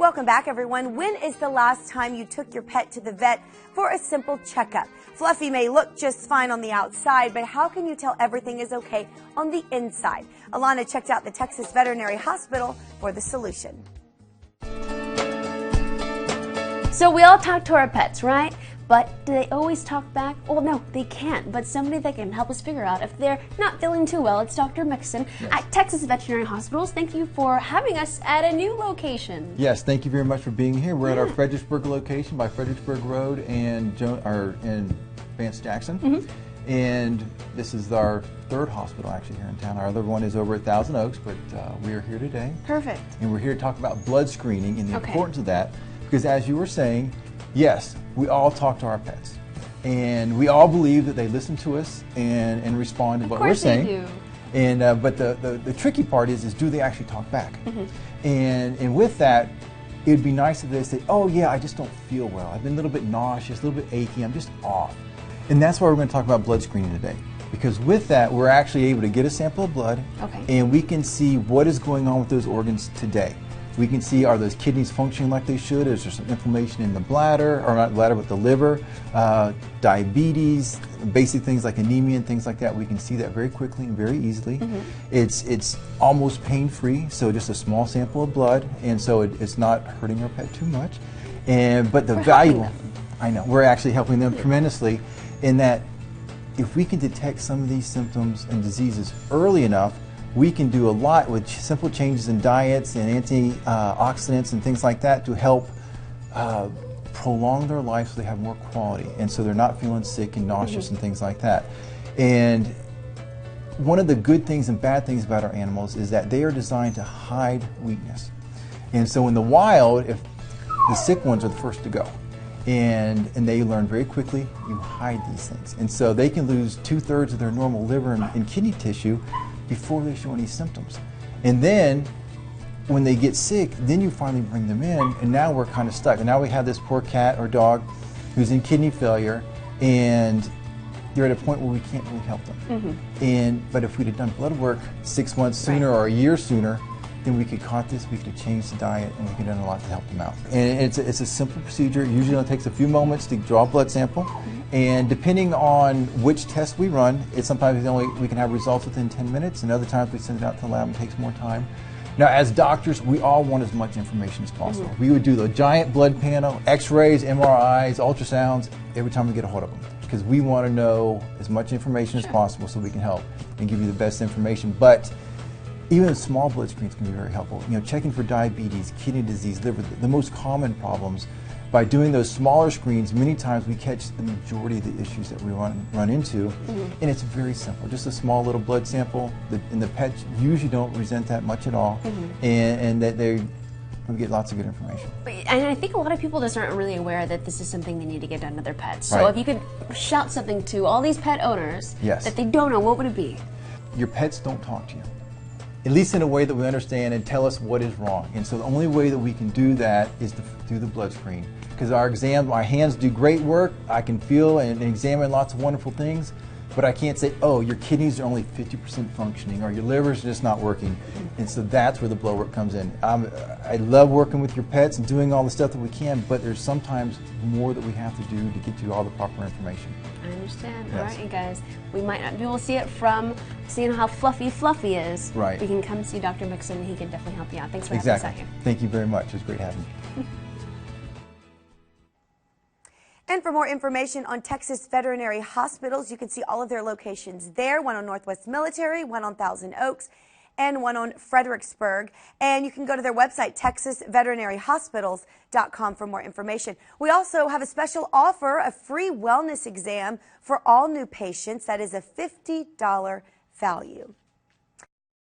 Welcome back, everyone. When is the last time you took your pet to the vet for a simple checkup? Fluffy may look just fine on the outside, but how can you tell everything is okay on the inside? Alana checked out the Texas Veterinary Hospital for the solution. So we all talk to our pets, right? But do they always talk back? Well, no, they can't. But somebody that can help us figure out if they're not feeling too well, it's Dr. Mixon at Texas Veterinary Hospitals. Thank you for having us at a new location. Yes, thank you very much for being here. We're at our Fredericksburg location by Fredericksburg Road and Vance Jackson. And this is our third hospital actually here in town. Our other one is over at Thousand Oaks, but we are here today. Perfect. And we're here to talk about blood screening and the importance of that. Because as you were saying, yes, we all talk to our pets. And we all believe that they listen to us and respond to what we're saying. Of course they do. And, but the tricky part is do they actually talk back? And with that, it would be nice if they say, oh yeah, I just don't feel well. I've been a little bit nauseous, a little bit achy, I'm just off. And that's why we're going to talk about blood screening today. Because with that, we're actually able to get a sample of blood and we can see what is going on with those organs today. We can see, are those kidneys functioning like they should? Is there some inflammation in the bladder, or not bladder, but the liver, diabetes, basic things like anemia and things like that. We can see that very quickly and very easily. It's almost pain-free, so just a small sample of blood, and so it's not hurting our pet too much. But the value, I know, we're actually helping them tremendously in that if we can detect some of these symptoms and diseases early enough, we can do a lot with simple changes in diets and antioxidants and things like that to help prolong their life so they have more quality and so they're not feeling sick and nauseous and things like that. And one of the good things and bad things about our animals is that they are designed to hide weakness. And so in the wild, if the sick ones are the first to go, and they learn very quickly, you hide these things. And so they can lose 2/3 of their normal liver and kidney tissue before they show any symptoms. And then when they get sick, then you finally bring them in, and now we're kind of stuck. And now we have this poor cat or dog who's in kidney failure, and they're at a point where we can't really help them. But if we'd have done blood work 6 months sooner or a year sooner, then we could caught this, we could have changed the diet, and we could have done a lot to help them out. And it's a simple procedure. It usually only takes a few moments to draw a blood sample. And depending on which test we run, sometimes we can have results within 10 minutes, and other times we send it out to the lab and it takes more time. Now, as doctors, we all want as much information as possible. We would do the giant blood panel, x-rays, MRIs, ultrasounds, every time we get a hold of them, because we want to know as much information as possible so we can help and give you the best information. But even small blood screens can be very helpful. You know, checking for diabetes, kidney disease, liver, the most common problems. By doing those smaller screens, many times we catch the majority of the issues that we run into, and it's very simple. Just a small little blood sample, and the pets usually don't resent that much at all, and that we get lots of good information. And I think a lot of people just aren't really aware that this is something they need to get done to their pets. So if you could shout something to all these pet owners that they don't know, what would it be? Your pets don't talk to you, at least in a way that we understand, and tell us what is wrong. And so the only way that we can do that is to do the blood screen. Because our hands do great work, I can feel and examine lots of wonderful things, but I can't say, oh, your kidneys are only 50% functioning, or your liver's just not working. And so that's where the blood work comes in. I love working with your pets and doing all the stuff that we can, but there's sometimes more that we have to do to get you all the proper information. I understand. All right, you guys. We might not be able to see it from seeing how fluffy Fluffy is. Right. We can come see Dr. Mixon, and he can definitely help you out. Thanks for having us out here. Thank you very much. It was great having you. And for more information on Texas Veterinary Hospitals, you can see all of their locations there, one on Northwest Military, one on Thousand Oaks, and one on Fredericksburg. And you can go to their website, texasveterinaryhospitals.com, for more information. We also have a special offer, a free wellness exam for all new patients. That is a $50 value.